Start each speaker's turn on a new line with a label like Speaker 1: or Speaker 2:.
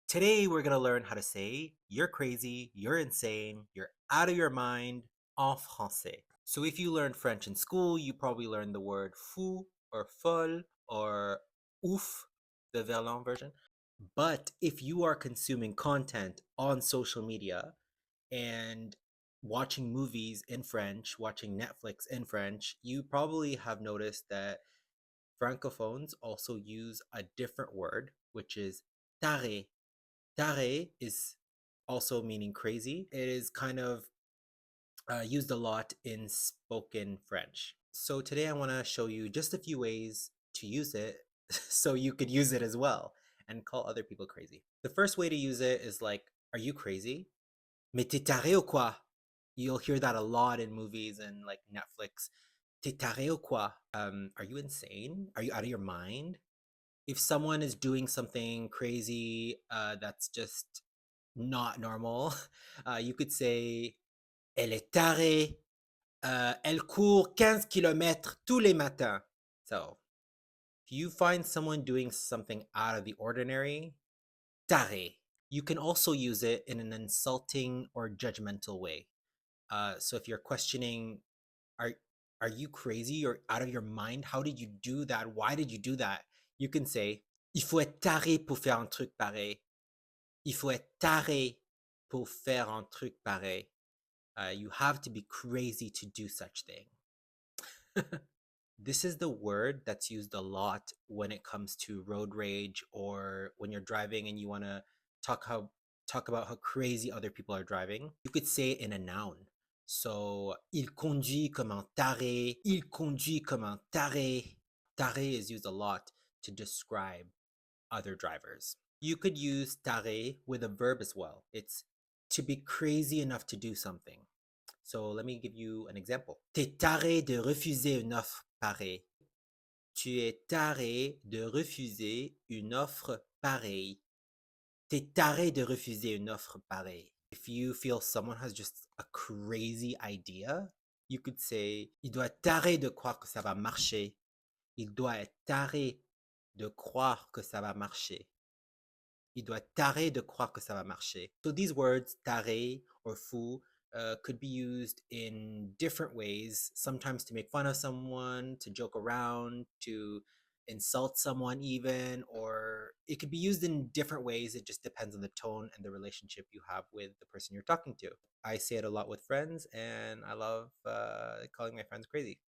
Speaker 1: Today, we're going to learn how to say you're crazy, you're insane, you're out of your mind en français. So, if you learned French in school, you probably learned the word fou or folle or ouf, the Verlan version. But if you are consuming content on social media and watching movies in French, watching Netflix in French, you probably have noticed that francophones also use a different word, which is taré. Taré is also meaning crazy. It is kind of used a lot in spoken French. So today I want to show you just a few ways to use it so you could use it as well and call other people crazy. The first way to use it is like, are you crazy? Mais t'es taré ou quoi? You'll hear that a lot in movies and like Netflix. T'es taré ou quoi? Are you insane? Are you out of your mind? If someone is doing something crazy that's just not normal, you could say elle est tarée, elle court 15 kilomètres tous les matins. So, if you find someone doing something out of the ordinary, taré. You can also use it in an insulting or judgmental way. So if you're questioning, are are you crazy or out of your mind? How did you do that? Why did you do that? You can say, il faut être taré pour faire un truc pareil. Il faut être taré pour faire un truc pareil. You have to be crazy to do such thing. This is the word that's used a lot when it comes to road rage or when you're driving and you want to talk how talk about how crazy other people are driving. You could say it in a noun. So, il conduit comme un taré. Il conduit comme un taré. Taré is used a lot to describe other drivers. You could use taré with a verb as well. It's to be crazy enough to do something. So let me give you an example. T'es taré de refuser une offre pareille. Tu es taré de refuser une offre pareille. T'es taré de refuser une offre pareille. If you feel someone has just a crazy idea, you could say, il doit être taré de croire que ça va marcher. Il doit être taré de croire que ça va marcher. Il doit être taré de croire que ça va marcher. So these words, taré or fou, could be used in different ways, sometimes to make fun of someone, to joke around, to insult someone even, or it could be used in different ways. It just depends on the tone and the relationship you have with the person you're talking to. I say it a lot with friends, and I love calling my friends crazy.